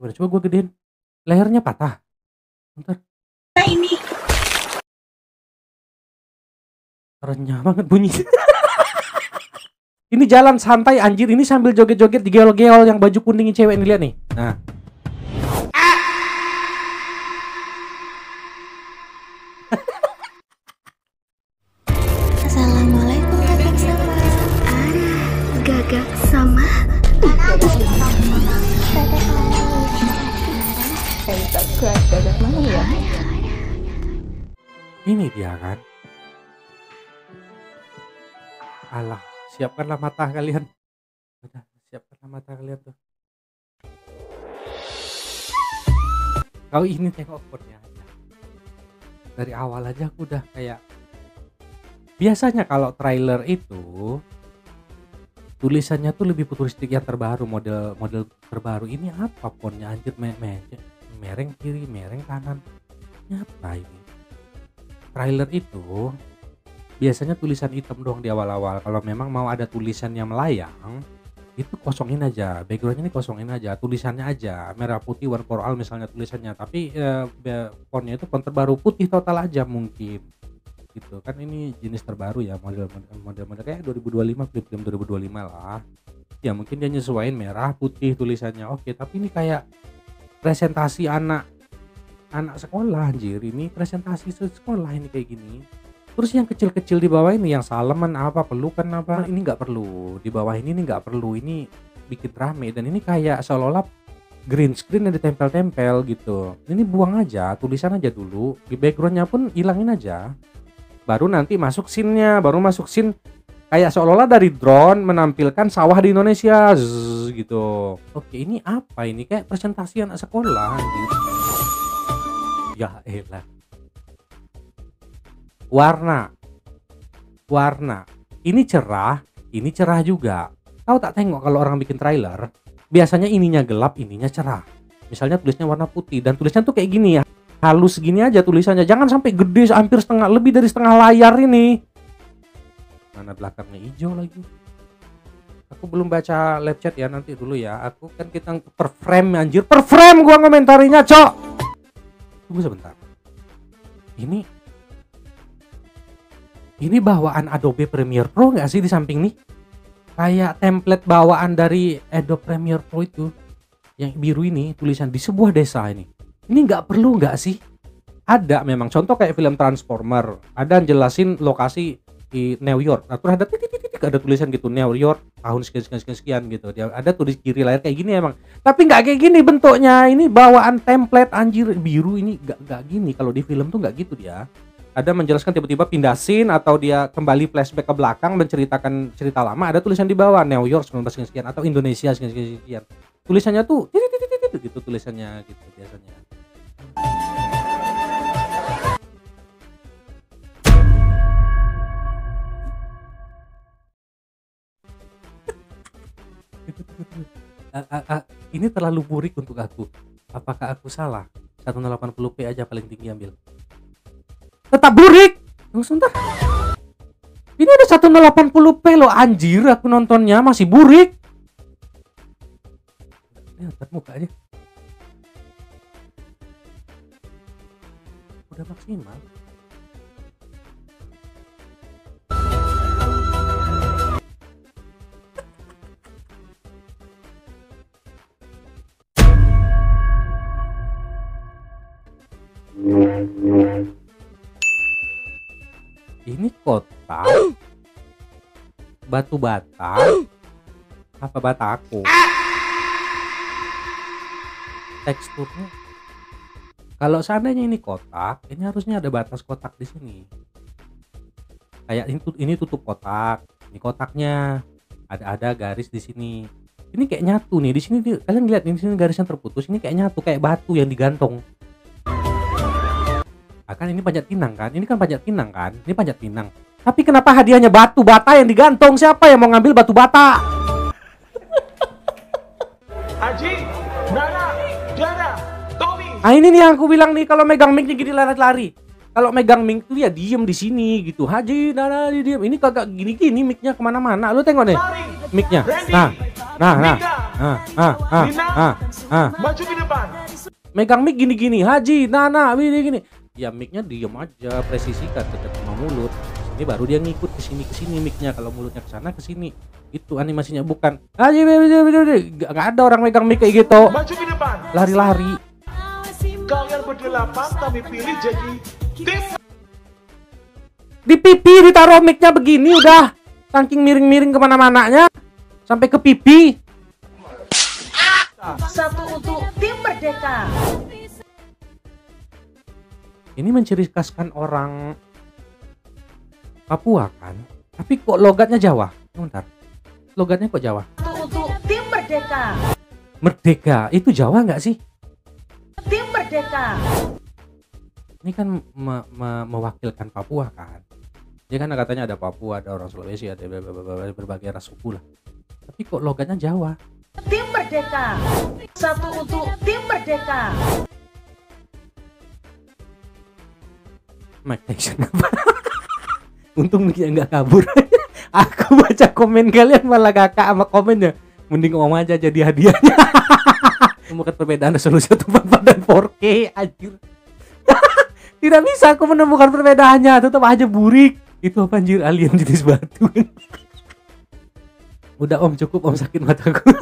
Coba gue gedein. Lehernya patah. Bentar. Nah ini. Renyah banget bunyi. Ini jalan santai anjir. Ini sambil joget-joget di geol-geol yang baju kuning cewek nih, lihat nih. Nah. Assalamualaikum gagak sama. Gagak sama. Gagak mana ya? Ini dia kan. Alah, siapkanlah mata kalian. Udah, siapkanlah mata kalian tuh. Kau ini tengok outputnya aja. Dari awal aja aku udah kayak. Biasanya kalau trailer itu tulisannya tuh lebih futuristik yang terbaru, model terbaru. Ini apa fontnya anjir, mereng kiri, mereng kanan. Ini apa ini? Trailer itu biasanya tulisan hitam doang di awal-awal. Kalau memang mau ada tulisan yang melayang, itu kosongin aja, backgroundnya ini kosongin aja, tulisannya aja merah putih warna koral misalnya tulisannya, tapi fontnya itu font terbaru putih total aja mungkin gitu kan. Ini jenis terbaru ya, model kayak 2025, film 2025 lah ya, mungkin dia nyesuaiin merah putih tulisannya. Oke, tapi ini kayak presentasi anak sekolah anjir, ini presentasi sekolah ini kayak gini. Terus yang kecil-kecil di bawah ini yang salaman apa, pelukan apa, ini nggak perlu. Di bawah ini nggak perlu, ini bikin rame. Dan ini kayak seolah-olah green screen yang ditempel-tempel gitu. Ini buang aja, tulisan aja dulu. Di backgroundnya pun hilangin aja. Baru nanti masuk scene-nya, baru masuk scene kayak seolah-olah dari drone menampilkan sawah di Indonesia gitu. Oke, ini apa ini? Kayak presentasi anak sekolah gitu. Ya elah. Warna ini cerah juga. Tahu tak tengok kalau orang bikin trailer biasanya ininya gelap, ininya cerah. Misalnya tulisnya warna putih dan tulisnya tuh kayak gini ya, halus gini aja tulisannya, jangan sampai gede hampir lebih dari setengah layar ini. Mana belakangnya hijau lagi. Aku belum baca live chat ya, nanti dulu ya. Aku kan kita per frame anjir, per frame gua ngomentarinya, cok. Tunggu sebentar. Ini bawaan Adobe Premiere Pro nggak sih di samping nih? Kayak template bawaan dari Adobe Premiere Pro itu. Yang biru ini tulisan di sebuah desa ini. Ini nggak perlu nggak sih? Ada memang contoh kayak film Transformer. Ada jelasin lokasi di New York. Nah, terus ada titik-titik, ada tulisan gitu New York tahun sekian gitu. Dia ada tulis kiri layar kayak gini emang. Tapi nggak kayak gini bentuknya. Ini bawaan template anjir, biru ini nggak gini. Kalau di film tuh nggak gitu dia. Ada menjelaskan tiba-tiba pindah scene atau dia kembali flashback ke belakang menceritakan cerita lama, ada tulisan di bawah New York 19 sekian atau Indonesia sekian. Tulisannya tuh titik gitu tulisannya gitu biasanya. Ini terlalu burik untuk aku. Apakah aku salah? 1080p aja paling tinggi ambil. Tetap burik. Tunggu sebentar. Ini ada 1080p loh anjir, aku nontonnya masih burik. Lihat mukanya. Udah maksimal. Ini kotak batu bata apa bataku, teksturnya kalau seandainya ini kotak, ini harusnya ada batas kotak di sini. Kayak ini tutup kotak, ini kotaknya ada garis di sini. Ini kayak nyatu nih di sini, kalian lihat di sini garisnya terputus, ini kayak nyatu kayak batu yang digantung. Kan ini panjat pinang kan, ini kan panjat pinang kan, ini panjat pinang. Tapi kenapa hadiahnya batu bata yang digantung? Siapa yang mau ngambil batu bata? Haji, Nana, Diana, Tommy. Ah ini nih yang aku bilang nih, kalau megang mic jadi lari-lari. Kalau megang mic tuh ya diem di sini gitu. Haji, nah, diem. Ini kagak gini-gini mic-nya kemana-mana. Lu tengok deh mic-nya. Nah. Maju ke depan. Megang mic gini-gini. Haji, nah, gini. Ya mic-nya diem aja, presisikan dekat sama mulut. Ini baru dia ngikut ke sini mic-nya. Kalau mulutnya ke sana ke sini. Itu animasinya bukan. Haji, enggak ada orang megang mic kayak gitu. Maju ke depan. Lari-lari. Kalian berdelapan kami pilih jadi tim. Di pipi ditaruh mic-nya begini udah. Saking miring-miring kemana-mananya. Sampai ke pipi. Satu untuk tim Merdeka. Ini menciri khaskan orang Papua kan? Tapi kok logatnya Jawa? Bentar. Logatnya kok Jawa? Satu untuk tim Merdeka. Merdeka, itu Jawa nggak sih? Tim Merdeka. Ini kan mewakilkan Papua kan? Dia kan katanya ada Papua, ada orang Sulawesi, ada berbagai ras suku lah. Tapi kok logatnya Jawa? Tim Merdeka. Satu untuk tim Merdeka. Mike Tyson. Untung mic-nya nggak kabur. Aku baca komen kalian malah kakak sama komennya. Mending om aja jadi hadiahnya. Menemukan perbedaan resolusi 144 dan 4K anjir. Tidak bisa aku menemukan perbedaannya, tetap aja burik. Itu apa anjir, alien jenis batu. Udah om, cukup om, sakit mataku.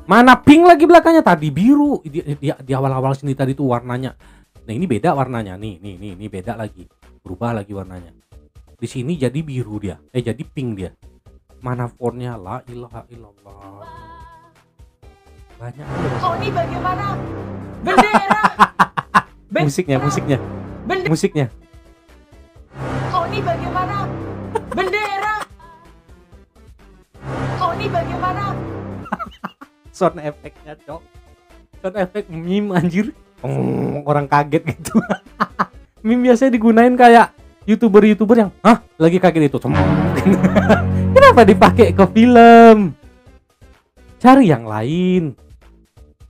Mana pink lagi belakangnya, tadi biru. Di awal-awal sini tadi tuh warnanya. Nah ini beda warnanya, nih beda lagi. Berubah lagi warnanya. Di sini jadi biru dia, jadi pink dia. Mana fontnya, la ilaha illallah. Banyak. Kok ini bagaimana? Bendera. Musiknya. Musiknya. Kok ini bagaimana? Bendera. Kok ini bagaimana? Sound efeknya cok. Sound efek meme anjir. Orang kaget gitu. Meme biasanya digunain kayak YouTuber yang lagi kaget itu. Kenapa dipakai ke film? Cari yang lain.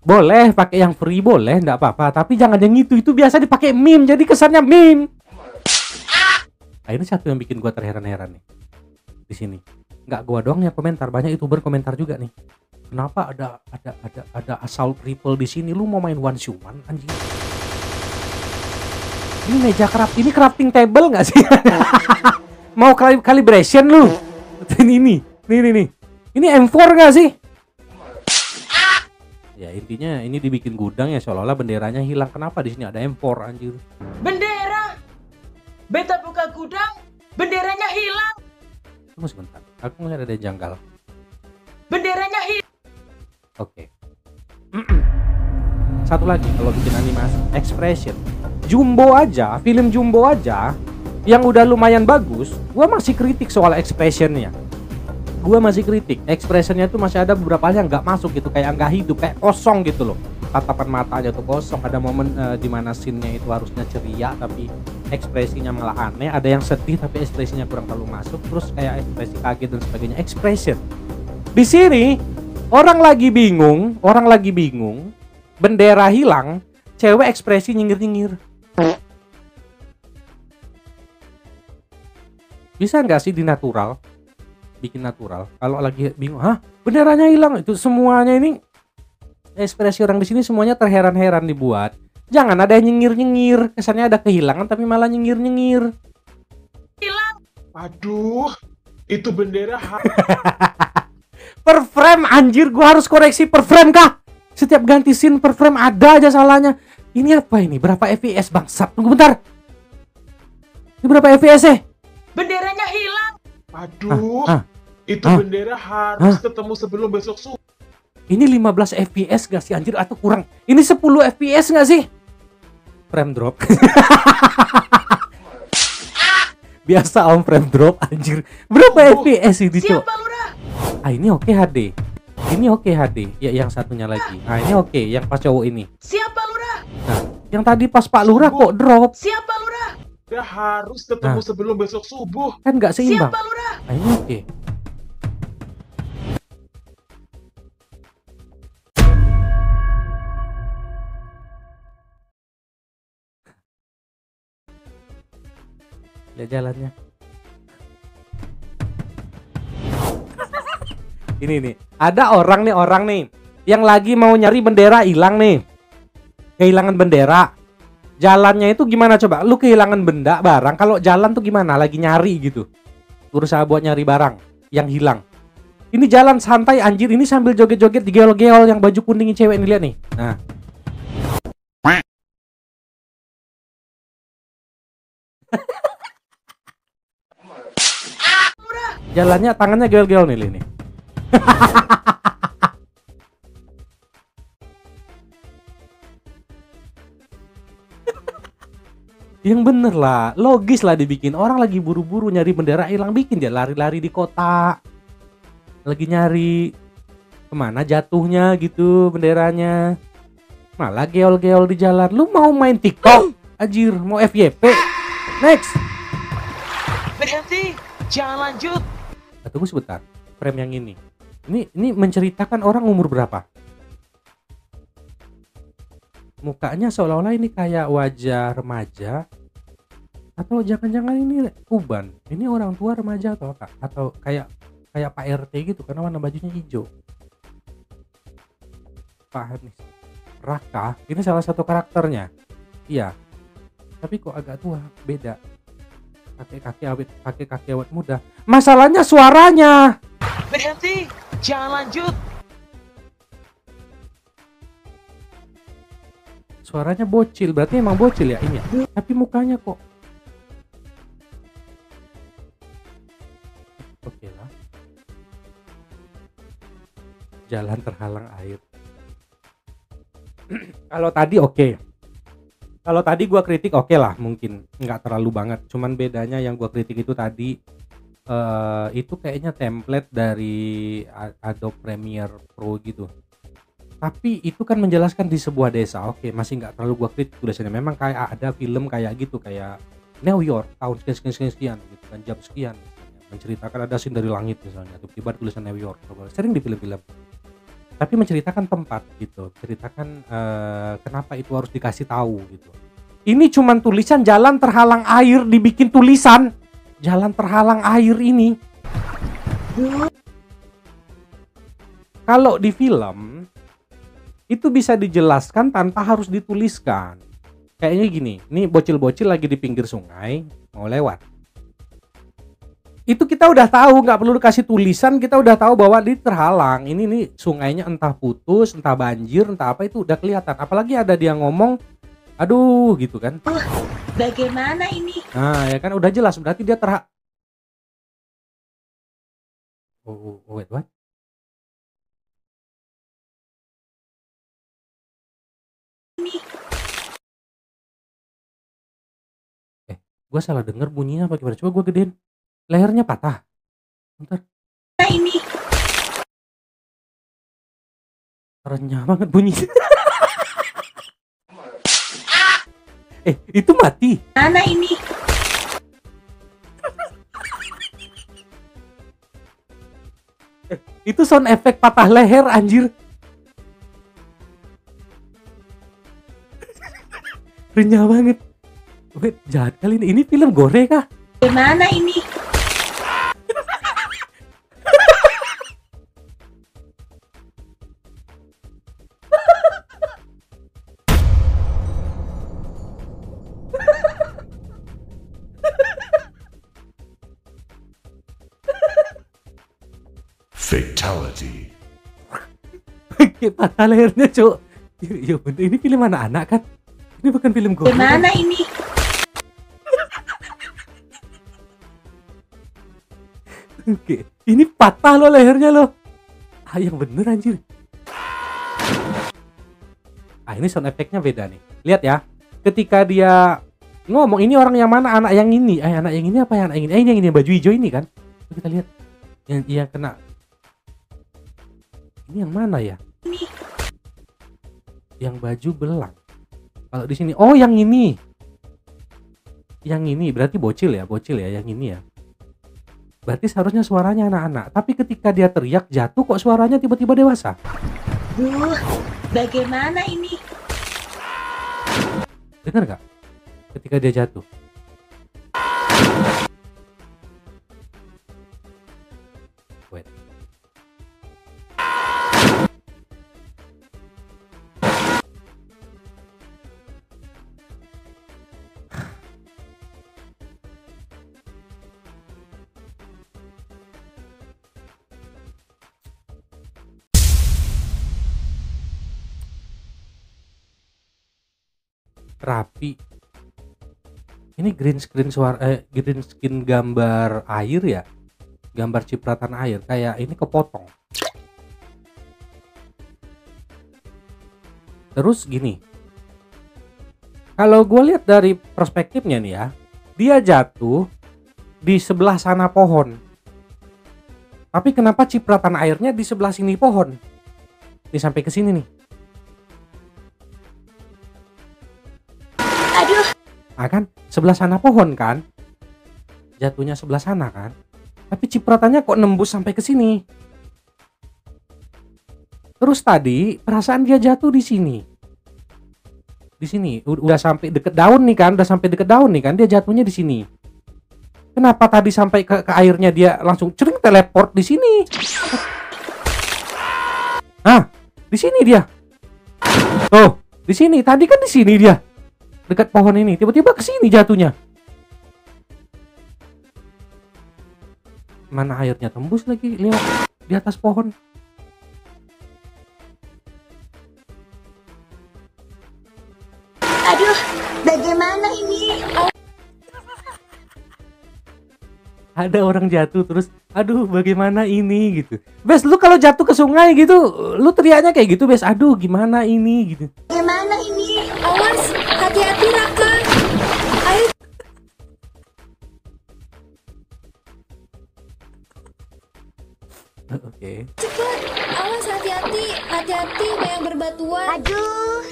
Boleh pakai yang free, boleh, enggak apa-apa, tapi jangan yang itu biasa dipakai meme, jadi kesannya meme. Ini satu yang bikin gua terheran-heran nih. Di sini. Enggak gua doang yang komentar, banyak YouTuber komentar juga nih. Kenapa ada assault rifle di sini? Lu mau main one human anjing? Ini meja ini crafting table nggak sih? Mau calibration lu? Ini nih. Ini M4 nggak sih? Ya intinya ini dibikin gudang ya, seolah-olah benderanya hilang. Kenapa di sini ada M4 anjir? Bendera. Beta buka gudang, benderanya hilang. Tunggu sebentar, aku ngeliat ada yang janggal. Benderanya hilang. Oke. Satu lagi kalau bikin animasi expression. Jumbo aja, film Jumbo aja yang udah lumayan bagus, gua masih kritik soal expressionnya. Gua masih kritik, expressionnya tuh masih ada beberapa hal yang nggak masuk gitu, kayak nggak hidup, kayak kosong gitu loh. Tatapan matanya tuh kosong. Ada momen dimana scene-nya itu harusnya ceria tapi ekspresinya malah aneh. Ada yang sedih tapi ekspresinya kurang terlalu masuk. Terus kayak ekspresi kaget dan sebagainya. Expression di sini orang lagi bingung, bendera hilang, cewek ekspresi nyengir-nyengir. Bisa nggak sih di natural? Bikin natural. Kalau lagi bingung, benderanya hilang, itu semuanya ini ekspresi orang di sini semuanya terheran-heran dibuat. Jangan ada yang nyengir-nyengir, kesannya ada kehilangan tapi malah nyengir-nyengir. Hilang. Aduh, itu bendera. Per frame anjir, gua harus koreksi per frame kah? Setiap ganti scene per frame ada aja salahnya. Ini apa ini? Berapa FPS bangsat? Tunggu bentar. Ini berapa FPS ya? Benderanya hilang. Aduh, itu bendera harus ketemu sebelum besok subuh. Ini 15 FPS gak sih anjir atau kurang? Ini 10 FPS gak sih? Frame drop. Biasa om, frame drop anjir. Berapa FPS ini cok? Siapa lurah? Ini oke HD. Ini oke HD. Ya yang satunya lagi. Ini oke, yang pas cowok ini. Siapa lurah? Nah, yang tadi pas Pak Lurah kok drop? Siapa lurah? Dia harus ketemu sebelum besok subuh. Kan gak seimbang. Siapa lurah? Ini oke. Lihat jalannya. Ini nih, ada orang nih yang lagi mau nyari bendera hilang nih. Kehilangan bendera. Jalannya itu gimana coba? Lu kehilangan benda barang, kalau jalan tuh gimana? Lagi nyari gitu. Berusaha buat nyari barang yang hilang. Ini jalan santai anjir, ini sambil joget-joget digeol-geol yang baju kuningin cewek ini, lihat nih. Nah. Jalannya tangannya geol-geol nih. Yang bener lah, logis lah dibikin. Orang lagi buru-buru nyari bendera hilang, bikin dia lari-lari di kota. Lagi nyari kemana jatuhnya gitu benderanya. Malah geol-geol di jalan. Lu mau main TikTok? Anjir, mau FYP? Next. Berhenti, jangan lanjut. Tunggu sebentar, frame yang ini. Ini menceritakan orang umur berapa? Mukanya seolah-olah ini kayak wajah remaja, atau jangan-jangan ini uban. Ini orang tua remaja atau apa? Atau kayak Pak RT gitu karena warna bajunya hijau. Pak nih. Raka, ini salah satu karakternya. Iya. Tapi kok agak tua, beda. Kakek awet muda. Masalahnya suaranya. Berhenti, jangan lanjut. Suaranya bocil, berarti emang bocil ya ini ya? Tapi mukanya kok oke lah. Jalan terhalang air. Kalau tadi oke. Kalau tadi gua kritik oke lah, mungkin nggak terlalu banget. Cuman bedanya yang gua kritik itu tadi itu kayaknya template dari Adobe Premiere Pro gitu. Tapi itu kan menjelaskan di sebuah desa. Oke, masih nggak terlalu gua kritik tulisannya. Memang kayak ada film kayak gitu, kayak New York tahun sekian gitu kan, jam sekian misalnya. Menceritakan ada scene dari langit misalnya, tiba-tiba tulisan New York. Sering di film-film. Tapi menceritakan tempat gitu, menceritakan kenapa itu harus dikasih tahu gitu. Ini cuman tulisan jalan terhalang air, dibikin tulisan jalan terhalang air ini. Kalau di film itu bisa dijelaskan tanpa harus dituliskan. Kayaknya gini, ini bocil-bocil lagi di pinggir sungai mau lewat. Itu kita udah tahu, nggak perlu dikasih tulisan, kita udah tahu bahwa ini terhalang. Ini nih sungainya entah putus, entah banjir, entah apa, itu udah kelihatan. Apalagi ada dia ngomong, aduh gitu kan. Bagaimana ini? Nah ya kan udah jelas, berarti dia wait, what? Gue salah denger bunyinya apa gimana? Coba gue gedein. Lehernya patah. Bentar. Nah ini. Renyah banget bunyinya. Itu mati. Mana ini? Itu sound efek patah leher anjir. Renyah banget. Wait, jahat kali ini. Ini film gore kah? Bagaimana ini? Fatality. Patah lehernya, Cuk. Ya bener, ini film anak-anak kan? Ini bukan film gore. Bagaimana ini? Oke, ini patah loh lehernya loh. Yang bener anjir. Ini sound efeknya beda nih. Lihat ya. Ketika dia ngomong, ini orang yang mana? Anak yang ini. Anak yang ini apa ya? Anak yang ini. Ini yang ini baju hijau ini kan. Kita lihat. Yang dia kena. Ini yang mana ya? Yang baju belang. Kalau di sini, oh yang ini. Yang ini berarti bocil ya, yang ini ya. Berarti seharusnya suaranya anak-anak. Tapi ketika dia teriak jatuh kok suaranya tiba-tiba dewasa. Bagaimana ini? Dengar gak? Ketika dia jatuh. rapi. Ini green screen green screen gambar air ya, gambar cipratan air, kayak ini kepotong. Terus gini, kalau gue lihat dari perspektifnya nih ya, dia jatuh di sebelah sana pohon, tapi kenapa cipratan airnya di sebelah sini pohon? Ini sampai ke sini nih. Aduh. Ah kan, sebelah sana pohon kan, jatuhnya sebelah sana kan, tapi cipratannya kok nembus sampai ke sini. Terus tadi perasaan dia jatuh di sini. Di sini udah sampai deket daun nih kan, dia jatuhnya di sini. Kenapa tadi sampai ke airnya dia langsung cering teleport di sini? Nah, di sini dia. Oh, di sini. Tadi kan di sini dia. Dekat pohon ini, tiba-tiba ke sini jatuhnya. Mana airnya tembus lagi, lihat di atas pohon. Aduh, bagaimana ini? Ada orang jatuh terus, aduh bagaimana ini gitu. Bes, lu kalau jatuh ke sungai gitu, lu teriaknya kayak gitu, Bes. Aduh gimana ini gitu. Bagaimana ini? Awas, hati-hati Raka. Ayo. Oke. Cepet, awas hati-hati, hati-hati yang berbatuan. Aduh.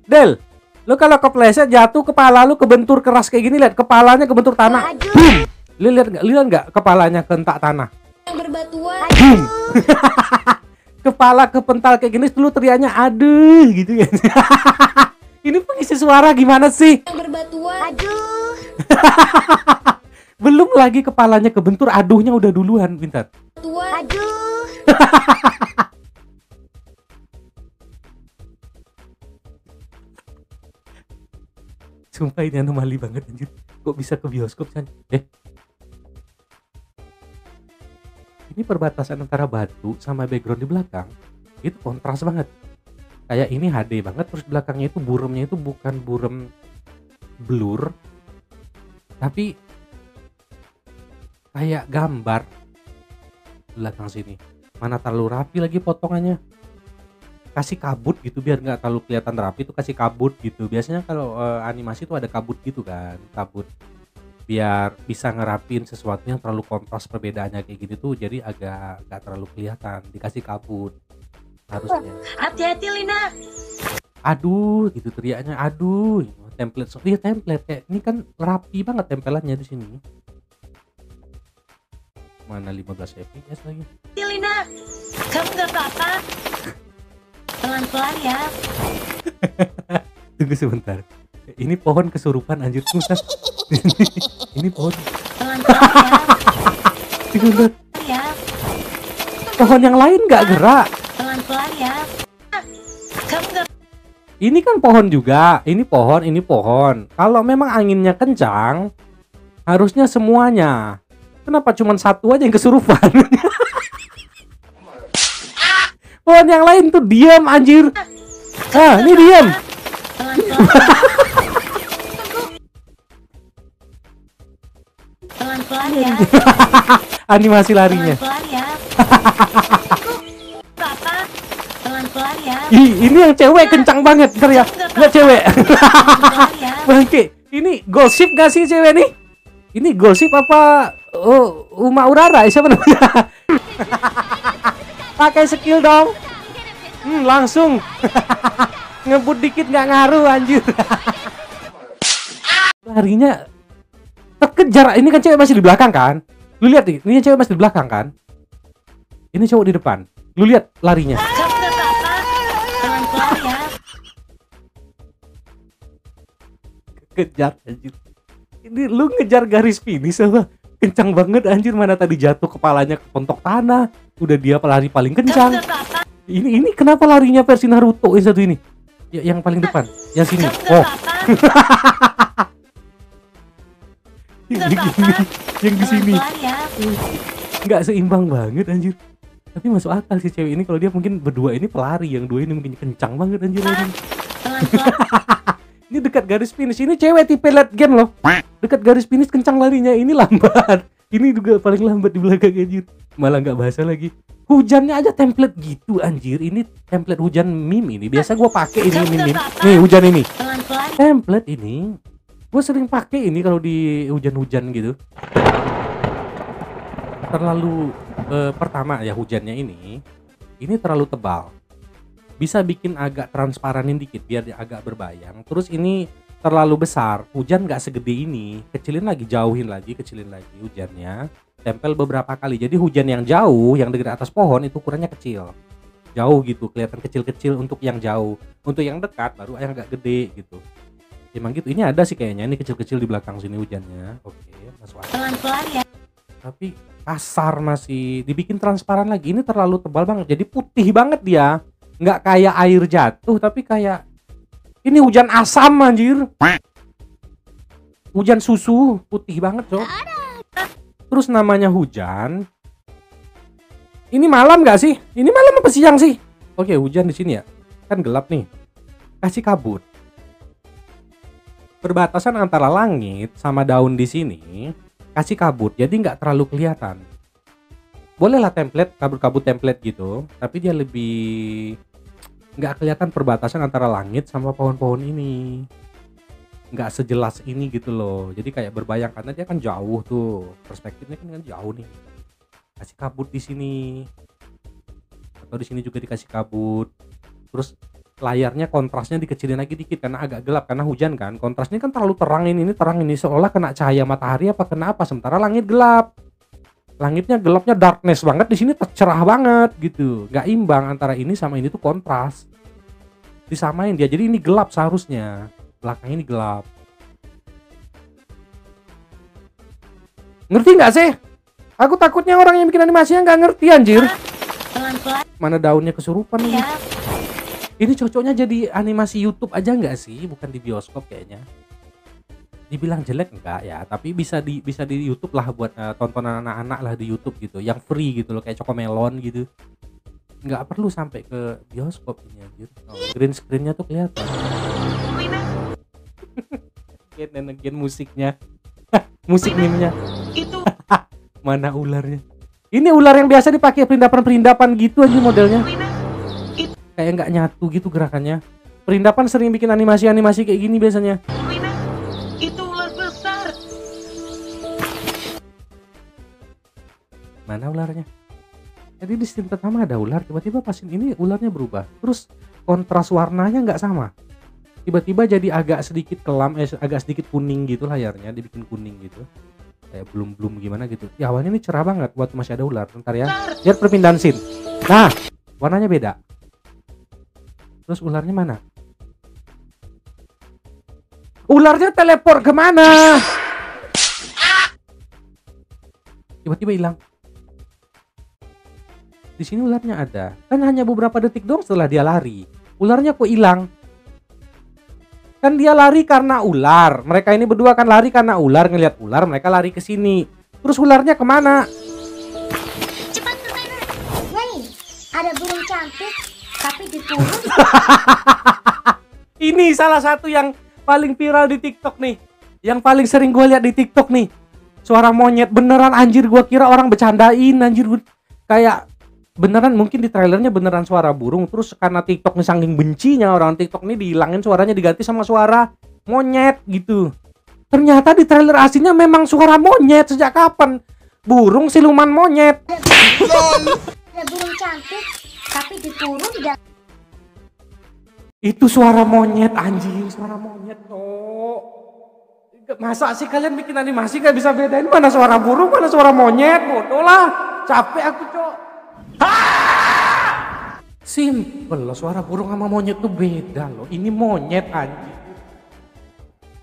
Del, lu kalau kepleset jatuh kepala lu kebentur keras kayak gini, lihat kepalanya kebentur tanah. Aduh. Boom. Lu lihat nggak kepalanya kentak tanah? Yang berbatuan. Boom. Kepala kepental kayak gini, lu teriaknya aduh gitu kan. Ini pengisi suara gimana sih? Yang berbatuan. Aduh. Belum lagi kepalanya kebentur, aduhnya udah duluan, pintar. Tuan. Aduh. Sumpah ini anomali banget anjir. Kok bisa ke bioskop kan? Ini perbatasan antara batu sama background di belakang itu kontras banget. Kayak ini HD banget, terus belakangnya itu buremnya itu bukan burem blur, tapi kayak gambar belakang sini. Mana terlalu rapi lagi potongannya. Kasih kabut gitu biar nggak terlalu kelihatan rapi, tuh kasih kabut gitu. Biasanya kalau animasi tuh ada kabut gitu kan, kabut biar bisa ngerapin sesuatu yang terlalu kontras perbedaannya kayak gini tuh, jadi agak nggak terlalu kelihatan, dikasih kabut harusnya. Hati-hati Lina. Aduh gitu teriaknya, aduh template, iya template kayak ini kan rapi banget tempelannya di sini. Mana 15 fps lagi. Hati Lina. Kamu nggak apa-apa. Pelan-pelan ya. Tunggu sebentar. Ini pohon kesurupan anjir. Ini pohon. Pelan-pelan ya. Tunggu. Ya. Pohon yang lain nggak gerak. Pelan-pelan ya. Kamu nggak. Ini kan pohon juga. Ini pohon. Kalau memang anginnya kencang, harusnya semuanya. Kenapa cuma satu aja yang kesurupan? Pohon yang lain tuh diam anjir. Ah, ini diam. Pelan-pelan ya. Animasi larinya. Pelan-pelan ya. Apa? Pelan-pelan ya. Ini yang cewek kencang banget, ntar ya. Nggak cewek. Pelan-pelan ya. Bangke, ini gosip gak sih cewek nih? Ini gosip apa? Oh, Uma Urara, siapa namanya? Pakai skill dong. Langsung. Ngebut dikit nggak ngaruh anjir. Larinya terkejar. Ini kan cewek masih di belakang kan? Lu lihat nih, ini cewek masih di belakang kan? Ini cowok di depan. Lu lihat larinya. Kamu nggak apa-apa. Pelan-pelan ya. Kejar anjir. Ini lu ngejar garis finish apa? Kencang banget anjir, mana tadi jatuh kepalanya ke kontok tanah. Udah dia lari paling kencang. Kamu nggak apa-apa. Ini kenapa larinya versi Naruto yang satu ini? Ya, yang paling depan, yang sini. Kamu nggak Oh, apa-apa. yang di sini. Pelan-pelan ya. Nggak seimbang banget anjir. Tapi masuk akal si cewek ini kalau dia mungkin berdua ini pelari, yang dua ini mungkin kencang banget anjir ini. Pelan-pelan. Ini dekat garis finish, ini cewek tipe late game loh. Dekat garis finish kencang larinya, ini lambat. Ini juga paling lambat di belakang anjir. Malah nggak bahasa lagi. Hujannya aja template gitu anjir. Ini template hujan meme ini. Biasa gua pakai ini meme. Nih hujan ini. Pelan-pelan. Template ini. Gua sering pakai ini kalau di hujan-hujan gitu. Terlalu pertama ya hujannya ini terlalu tebal. Bisa bikin agak transparanin dikit biar dia agak berbayang. Terus ini terlalu besar, hujan nggak segede ini, kecilin lagi, jauhin lagi, kecilin lagi hujannya, tempel beberapa kali. Jadi hujan yang jauh, yang dekat atas pohon itu ukurannya kecil, jauh gitu, kelihatan kecil-kecil untuk yang jauh. Untuk yang dekat baru yang agak gede gitu. Emang gitu. Ini ada sih kayaknya, ini kecil-kecil di belakang sini hujannya. Oke, masuk akal. Pelan-pelan ya. Tapi kasar, masih dibikin transparan lagi. Ini terlalu tebal banget, jadi putih banget dia. Nggak kayak air jatuh, tapi kayak ini hujan asam anjir. Hujan susu, putih banget, Cok. Terus namanya hujan. Ini malam nggak sih? Ini malam apa siang sih? Oke, hujan di sini ya. Kan gelap nih. Kasih kabut. Perbatasan antara langit sama daun di sini kasih kabut, jadi nggak terlalu kelihatan. Bolehlah template, kabut-kabut template gitu, tapi dia lebih nggak kelihatan perbatasan antara langit sama pohon-pohon ini, nggak sejelas ini gitu loh. Jadi kayak berbayang karena dia kan jauh tuh, perspektifnya kan jauh nih. Kasih kabut di sini, atau di sini juga dikasih kabut. Terus layarnya kontrasnya dikecilin lagi dikit karena agak gelap karena hujan kan. Kontrasnya kan terlalu terang, ini terang, ini seolah kena cahaya matahari apa kena apa, sementara langit gelap. Langitnya gelapnya darkness banget, di sini cerah banget gitu. Nggak imbang antara ini sama ini tuh kontras. Disamain dia. Jadi ini gelap seharusnya. Belakang ini gelap. Ngerti nggak sih? Aku takutnya orang yang bikin animasinya nggak ngerti anjir. Pelan-pelan Mana daunnya kesurupan ini. ya. Ini cocoknya jadi animasi YouTube aja nggak sih? Bukan di bioskop kayaknya. Dibilang jelek enggak ya, tapi bisa di YouTube lah buat tontonan anak-anak lah di YouTube gitu, yang free gitu loh, kayak Cocomelon gitu. Nggak perlu sampai ke bioskop ini anjir. Green screen-nya tuh kelihatan. Again musiknya. Musik meme-nya. Itu Mana ularnya? Ini ular yang biasa dipakai perindapan-perindapan gitu aja modelnya. Kayak nggak nyatu gitu gerakannya. Perindapan sering bikin animasi-animasi kayak gini biasanya. itu ular besar. Mana ularnya? Jadi di scene pertama ada ular, tiba-tiba pas ini ularnya berubah. Terus kontras warnanya nggak sama. Tiba-tiba jadi agak sedikit kelam, agak sedikit kuning gitu layarnya, dibikin kuning gitu. Kayak belum gimana gitu. Ya awalnya ini cerah banget buat masih ada ular. Bentar ya. Lihat perpindahan scene. Nah, warnanya beda. Terus ularnya mana? Ularnya teleport kemana? Tiba-tiba hilang. Di sini ularnya ada. Kan hanya beberapa detik doang setelah dia lari. Ularnya kok hilang? Kan dia lari karena ular. Mereka ini berdua kan lari karena ular, ngelihat ular, mereka lari ke sini. Terus ularnya kemana? Cepat ke sana. Hei, ada burung cantik, tapi diturun. Ini salah satu yang paling viral di TikTok nih. Yang paling sering gue lihat di TikTok nih. Suara monyet beneran anjir, gue kira orang bercandain anjir. Kayak beneran, mungkin di trailernya beneran suara burung. Terus karena TikTok nih saking bencinya orang TikTok nih, dihilangin suaranya, diganti sama suara monyet gitu. Ternyata di trailer aslinya memang suara monyet. Sejak kapan? Burung siluman monyet. Ada burung cantik, tapi diturun dan Itu suara monyet anjing, suara monyet Cok. Masa sih kalian bikin animasi gak bisa bedain mana suara burung, mana suara monyet? Bodoh lah, capek aku Cok. Simple loh, suara burung sama monyet tuh beda loh. Ini monyet anjing,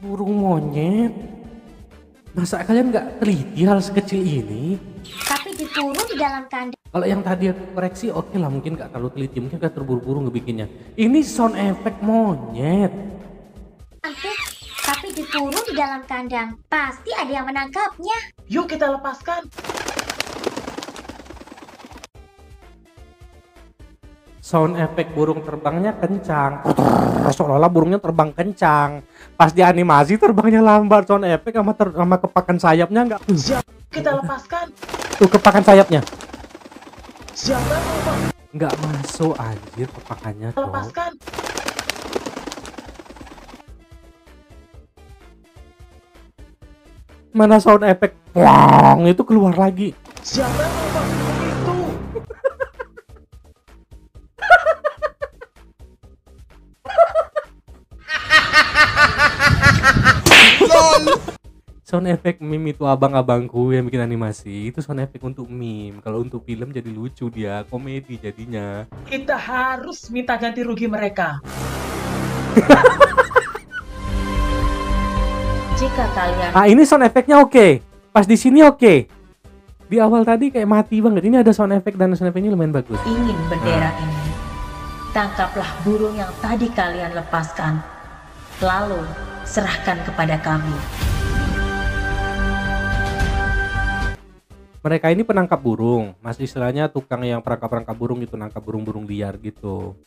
burung monyet. Masa kalian gak teliti hal sekecil ini? tapi diturun di dalam kandang. Kalau yang tadi aku koreksi oke lah, mungkin gak terlalu teliti, mungkin gak terburu-buru ngebikinnya. Ini sound effect monyet. Cantik, tapi diturun di dalam kandang. Pasti ada yang menangkapnya. Yuk kita lepaskan. sound efek burung terbangnya kencang, seolah-olah burungnya terbang kencang. Pas di animasi terbangnya lambat, sound efek sama kepakan sayapnya nggak. Siap, kita lepaskan. Tuh kepakan sayapnya Siapa yang mau nggak masuk anjir kepakannya kita cowok. lepaskan? Mana sound efek wang itu keluar lagi. Siapa yang mau melakukan itu? Sound efek meme itu abang-abangku yang bikin animasi itu sound efek untuk meme. Kalau untuk film jadi lucu dia, komedi jadinya. Kita harus minta ganti rugi mereka. Jika kalian Ah ini sound efeknya oke. Pas di sini oke. Di awal tadi kayak mati banget. Ini ada sound efek dan sound efeknya lumayan bagus. ingin bendera ini, tangkaplah burung yang tadi kalian lepaskan, lalu serahkan kepada kami. Mereka ini penangkap burung, masih istilahnya tukang yang perangkap-perangkap burung gitu, nangkap burung-burung liar gitu.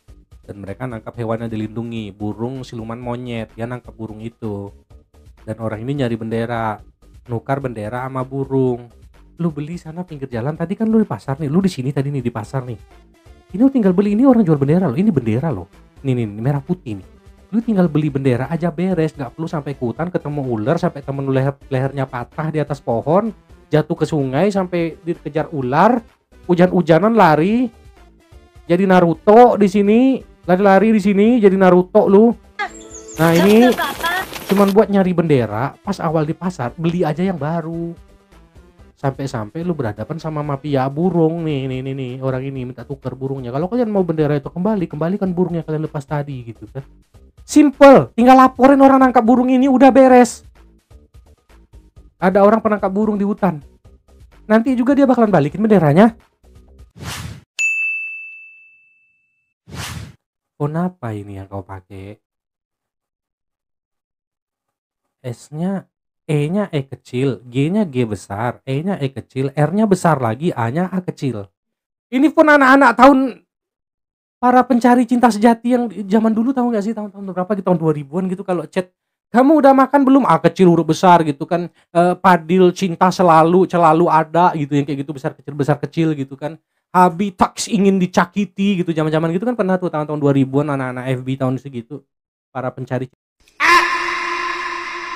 Dan mereka nangkap hewan yang dilindungi, burung siluman monyet, dia nangkap burung itu. Dan orang ini nyari bendera, nukar bendera sama burung. Lu beli sana pinggir jalan, tadi kan lu di pasar nih, lu di sini tadi nih di pasar nih. Ini lu tinggal beli, ini orang jual bendera loh, ini bendera loh. Nih merah putih nih. Lu tinggal beli bendera aja beres, nggak perlu sampai ke hutan ketemu ular sampai temen lu lehernya patah di atas pohon, jatuh ke sungai sampai dikejar ular, hujan-hujanan lari. Jadi Naruto di sini, lari-lari di sini jadi Naruto lu. Nah, ini cuman buat nyari bendera, pas awal di pasar beli aja yang baru. Sampai-sampai lu berhadapan sama mafia burung nih, orang ini minta tukar burungnya. Kalau kalian mau bendera itu kembalikan burung yang kalian lepas tadi gitu kan. Simple, tinggal laporin orang nangkap burung ini udah beres. Ada orang penangkap burung di hutan. Nanti juga dia bakalan balikin benderanya. Font apa ini yang kau pakai? S-nya E-nya E kecil, G-nya G besar, E-nya E kecil, R-nya besar lagi, A-nya A kecil. Ini pun anak-anak tahun para pencari cinta sejati yang zaman dulu, tahu nggak sih tahun-tahun berapa gitu, tahun 2000-an gitu, kalau chat kamu udah makan belum, A kecil huruf besar gitu kan, Padil cinta selalu ada gitu, yang kayak gitu besar kecil gitu kan, Habi taks ingin dicakiti gitu, zaman-zaman gitu kan pernah tuh tahun-tahun 2000-an anak-anak FB tahun segitu para pencari